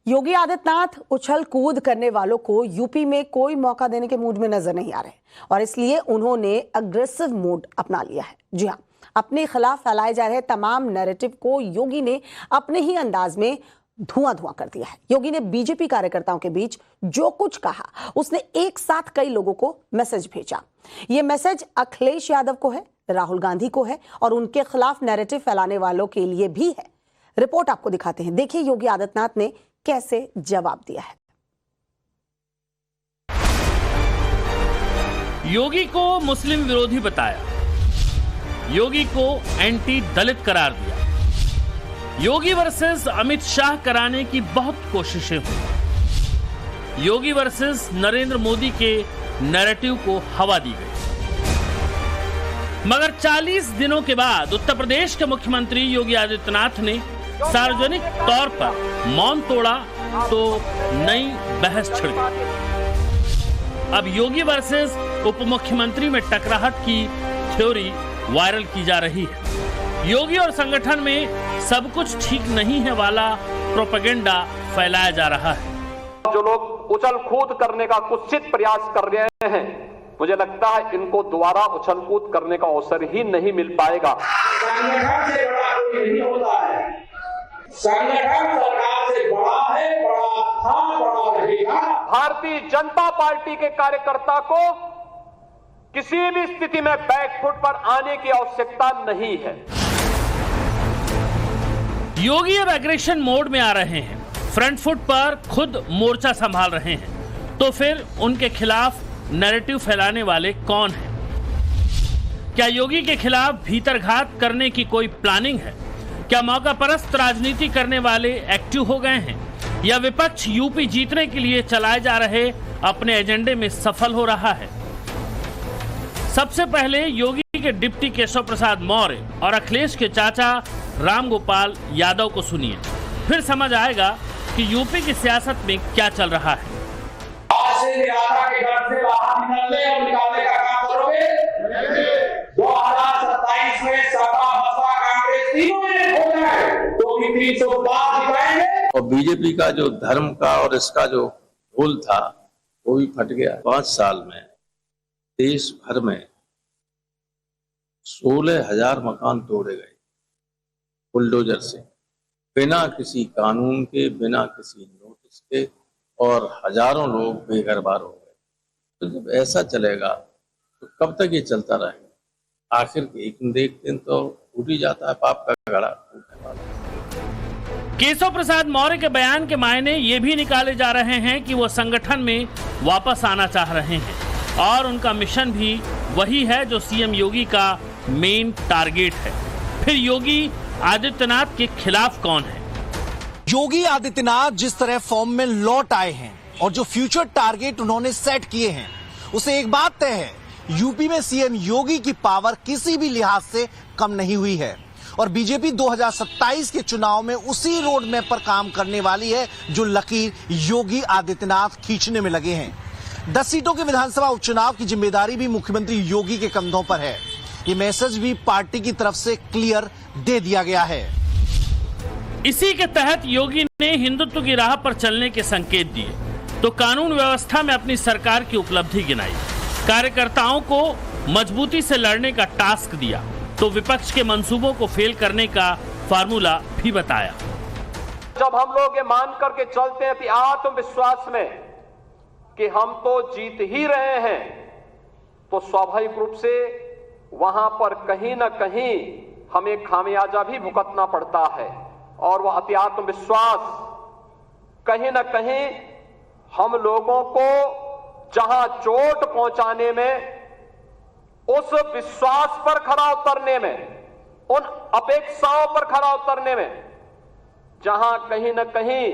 योगी आदित्यनाथ उछल कूद करने वालों को यूपी में कोई मौका देने के मूड में नजर नहीं आ रहे और इसलिए उन्होंने अग्रेसिव मोड अपना लिया है। जी हां, अपने खिलाफ फैलाए जा रहे तमाम नैरेटिव को योगी ने अपने ही अंदाज में धुआं कर दिया है। योगी ने बीजेपी कार्यकर्ताओं के बीच जो कुछ कहा, उसने एक साथ कई लोगों को मैसेज भेजा। यह मैसेज अखिलेश यादव को है, राहुल गांधी को है और उनके खिलाफ नैरेटिव फैलाने वालों के लिए भी है। रिपोर्ट आपको दिखाते हैं, देखिए योगी आदित्यनाथ ने कैसे जवाब दिया है। योगी को मुस्लिम विरोधी बताया, योगी को एंटी दलित करार दिया। योगी वर्सेस अमित शाह कराने की बहुत कोशिशें हुई। योगी वर्सेस नरेंद्र मोदी के नैरेटिव को हवा दी गई, मगर 40 दिनों के बाद उत्तर प्रदेश के मुख्यमंत्री योगी आदित्यनाथ ने सार्वजनिक तौर पर मौन तोड़ा तो नई बहस छिड़ गई। अब योगी वर्सेस उप मुख्यमंत्री में टकराहट की थ्योरी वायरल की जा रही है। योगी और संगठन में सब कुछ ठीक नहीं है वाला प्रोपेगेंडा फैलाया जा रहा है। जो लोग उछल कूद करने का कुत्सित प्रयास कर रहे हैं, मुझे लगता है इनको दोबारा उछल कूद करने का अवसर ही नहीं मिल पाएगा। संगठन से बड़ा कोई नहीं होता है। संगठन सरकार से बड़ा है, बड़ा था, बड़ा रहेगा। भारतीय जनता पार्टी के कार्यकर्ता को किसी भी स्थिति में बैकफुट पर आने की आवश्यकता नहीं है। योगी अब एग्रेशन मोड में आ रहे हैं, फ्रंट फुट पर खुद मोर्चा संभाल रहे हैं। तो फिर उनके खिलाफ नैरेटिव फैलाने वाले कौन हैं? क्या योगी के खिलाफ भीतरघात करने की कोई प्लानिंग है? क्या मौका परस्त राजनीति करने वाले एक्टिव हो गए हैं या विपक्ष यूपी जीतने के लिए चलाए जा रहे अपने एजेंडे में सफल हो रहा है? सबसे पहले योगी के डिप्टी केशव प्रसाद मौर्य और अखिलेश के चाचा रामगोपाल यादव को सुनिए, फिर समझ आएगा कि यूपी की सियासत में क्या चल रहा है। आज से निराशा के घर से बाहर निकलने और निकालने का काम करोगे। 2027 में सपा बसपा कांग्रेस तीनों में हो जाए तो भी 300 पार जिताएंगे। और बीजेपी का जो धर्म का और इसका जो गोल था वो भी फट गया। 5 साल में देश भर में 16,000 मकान तोड़े गए बुलडोजर से, बिना किसी कानून के, बिना किसी नोटिस के, और हजारों लोग बेघरबार हो गए। तो जब ऐसा चलेगा तो कब तक ये चलता रहेगा? आखिर एक दिन तो टूट ही जाता है, पाप का घड़ा टूटने वाला। केशव प्रसाद मौर्य के बयान के मायने ये भी निकाले जा रहे हैं कि वो संगठन में वापस आना चाह रहे हैं और उनका मिशन भी वही है जो सीएम योगी का मेन टारगेट है। फिर योगी आदित्यनाथ के खिलाफ कौन है? योगी आदित्यनाथ जिस तरह फॉर्म में लौट आए हैं और जो फ्यूचर टारगेट उन्होंने सेट किए हैं, उसे एक बात तय है, यूपी में सीएम योगी की पावर किसी भी लिहाज से कम नहीं हुई है और बीजेपी 2027 के चुनाव में उसी रोड मैप पर काम करने वाली है जो लकीर योगी आदित्यनाथ खींचने में लगे हैं। 10 सीटों के विधानसभा उपचुनाव की जिम्मेदारी भी मुख्यमंत्री योगी के कंधों पर है। ये मैसेज भी पार्टी की तरफ से क्लियर दे दिया गया है। इसी के तहत योगी ने हिंदुत्व की राह पर चलने के संकेत दिए तो कानून व्यवस्था में अपनी सरकार की उपलब्धि गिनाई, कार्यकर्ताओं को मजबूती से लड़ने का टास्क दिया तो विपक्ष के मंसूबों को फेल करने का फार्मूला भी बताया। जब हम लोग ये मान करके चलते हैं आत्मविश्वास में कि हम तो जीत ही रहे हैं, तो स्वाभाविक रूप से वहां पर कहीं ना कहीं हमें खामियाजा भी भुगतना पड़ता है और वह अति आत्मविश्वास कहीं ना कहीं हम लोगों को जहां चोट पहुंचाने में, उस विश्वास पर खरा उतरने में, उन अपेक्षाओं पर खरा उतरने में, जहां कहीं ना कहीं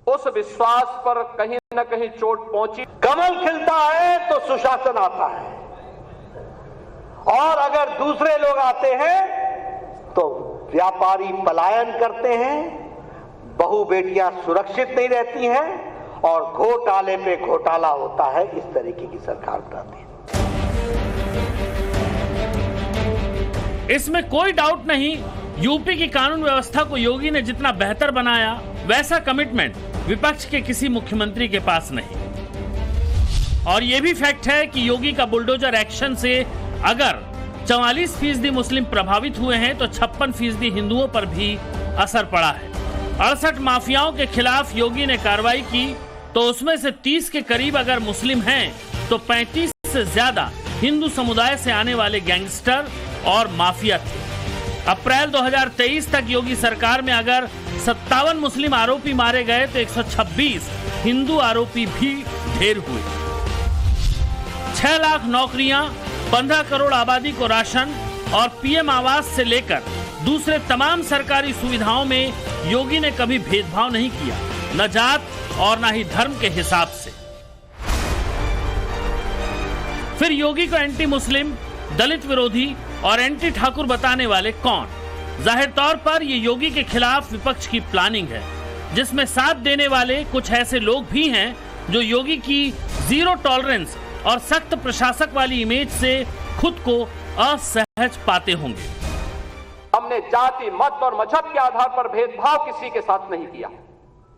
उस विश्वास पर कहीं ना कहीं चोट पहुंची। कमल खिलता है तो सुशासन आता है और अगर दूसरे लोग आते हैं तो व्यापारी पलायन करते हैं, बहु बेटियां सुरक्षित नहीं रहती हैं और घोटाले पे घोटाला होता है। इस तरीके की सरकार बनाती है। इसमें कोई डाउट नहीं, यूपी की कानून व्यवस्था को योगी ने जितना बेहतर बनाया वैसा कमिटमेंट विपक्ष के किसी मुख्यमंत्री के पास नहीं। और यह भी फैक्ट है कि योगी का बुलडोजर एक्शन से अगर 44% मुस्लिम प्रभावित हुए हैं तो 56% हिंदुओं पर भी असर पड़ा है। 68 माफियाओं के खिलाफ योगी ने कार्रवाई की तो उसमें से 30 के करीब अगर मुस्लिम हैं तो 35 से ज्यादा हिंदू समुदाय से आने वाले गैंगस्टर और माफिया थे। अप्रैल 2023 तक योगी सरकार में अगर 57 मुस्लिम आरोपी मारे गए तो 126 हिंदू आरोपी भी ढेर हुए। 6 लाख नौकरियां, 15 करोड़ आबादी को राशन और पीएम आवास से लेकर दूसरे तमाम सरकारी सुविधाओं में योगी ने कभी भेदभाव नहीं किया, न जात और न ही धर्म के हिसाब से। फिर योगी को एंटी मुस्लिम, दलित विरोधी और एंटी ठाकुर बताने वाले कौन? जाहिर तौर पर ये योगी के खिलाफ विपक्ष की प्लानिंग है, जिसमें साथ देने वाले कुछ ऐसे लोग भी हैं जो योगी की जीरो टॉलरेंस और सख्त प्रशासक वाली इमेज से खुद को असहज पाते होंगे। हमने जाति, मत और मजहब के आधार पर भेदभाव किसी के साथ नहीं किया।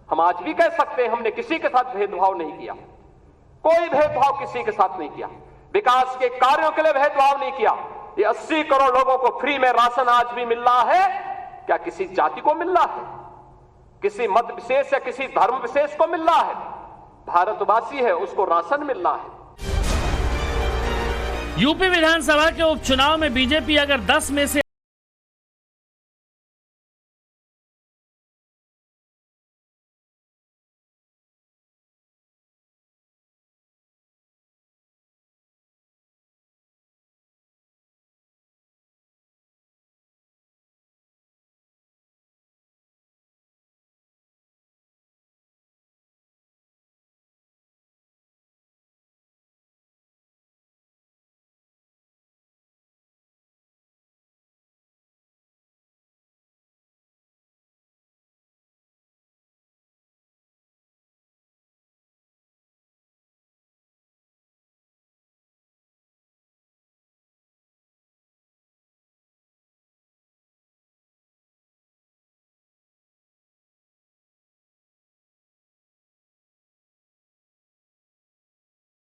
हम आज भी कह सकते हैं हमने किसी के साथ भेदभाव नहीं किया, कोई भेदभाव किसी के साथ नहीं किया। विकास के कार्यों के लिए भेदभाव नहीं किया। ये 80 करोड़ लोगों को फ्री में राशन आज भी मिल रहा है, क्या किसी जाति को मिल रहा है, किसी मत विशेष या किसी धर्म विशेष को मिल रहा है? भारतवासी है उसको राशन मिल रहा है। यूपी विधानसभा के उपचुनाव में बीजेपी अगर 10 में से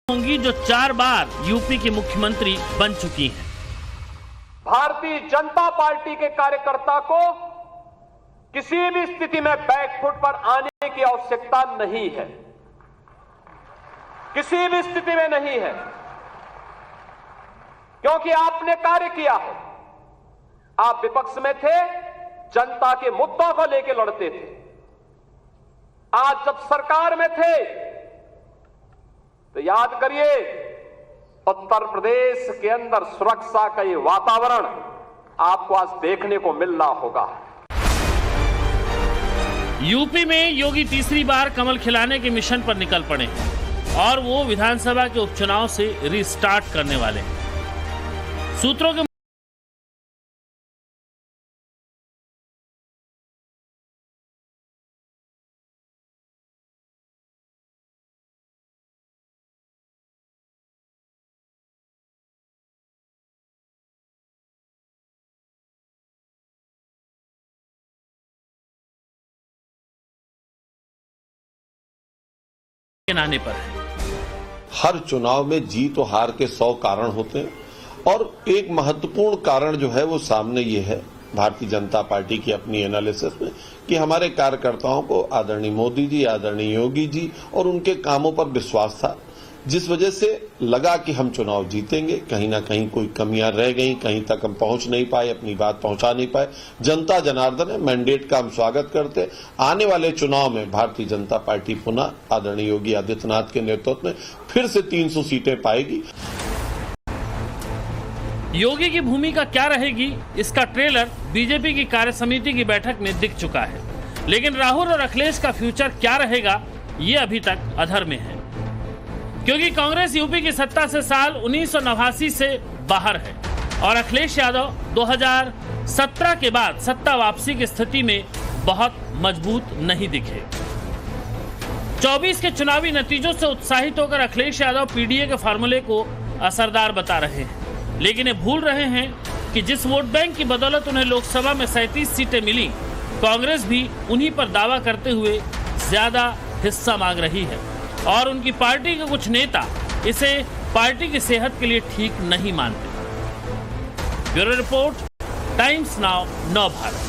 होंगी जो 4 बार यूपी की मुख्यमंत्री बन चुकी हैं। भारतीय जनता पार्टी के कार्यकर्ता को किसी भी स्थिति में बैकफुट पर आने की आवश्यकता नहीं है, किसी भी स्थिति में नहीं है, क्योंकि आपने कार्य किया है। आप विपक्ष में थे, जनता के मुद्दों को लेकर लड़ते थे। आज जब सरकार में थे तो याद करिए, उत्तर प्रदेश के अंदर सुरक्षा का ये वातावरण आपको आज देखने को मिल रहा होगा। यूपी में योगी तीसरी बार कमल खिलाने के मिशन पर निकल पड़े और वो विधानसभा के उपचुनाव से रिस्टार्ट करने वाले हैं। सूत्रों के आने पर है। हर चुनाव में जीत और हार के 100 कारण होते हैं और एक महत्वपूर्ण कारण जो है वो सामने ये है भारतीय जनता पार्टी की अपनी एनालिसिस में कि हमारे कार्यकर्ताओं को आदरणीय मोदी जी, आदरणीय योगी जी और उनके कामों पर विश्वास था, जिस वजह से लगा कि हम चुनाव जीतेंगे। कहीं ना कहीं कोई कमियां रह गई, कहीं तक हम पहुंच नहीं पाए, अपनी बात पहुंचा नहीं पाए। जनता जनार्दन है, मैंडेट का हम स्वागत करते हैं। आने वाले चुनाव में भारतीय जनता पार्टी पुनः आदरणीय योगी आदित्यनाथ के नेतृत्व में फिर से 300 सीटें पाएगी। योगी की भूमिका क्या रहेगी, इसका ट्रेलर बीजेपी की कार्यसमिति की बैठक में दिख चुका है, लेकिन राहुल और अखिलेश का फ्यूचर क्या रहेगा ये अभी तक अधर में है, क्योंकि कांग्रेस यूपी की सत्ता से साल 1989 से बाहर है और अखिलेश यादव 2017 के बाद सत्ता वापसी की स्थिति में बहुत मजबूत नहीं दिखे। 24 के चुनावी नतीजों से उत्साहित होकर अखिलेश यादव पीडीए के फार्मूले को असरदार बता रहे हैं, लेकिन ये भूल रहे हैं कि जिस वोट बैंक की बदौलत उन्हें लोकसभा में 37 सीटें मिली कांग्रेस भी उन्हीं पर दावा करते हुए ज्यादा हिस्सा मांग रही है और उनकी पार्टी के कुछ नेता इसे पार्टी की सेहत के लिए ठीक नहीं मानते। ब्यूरो रिपोर्ट, टाइम्स नाउ, नव भारत।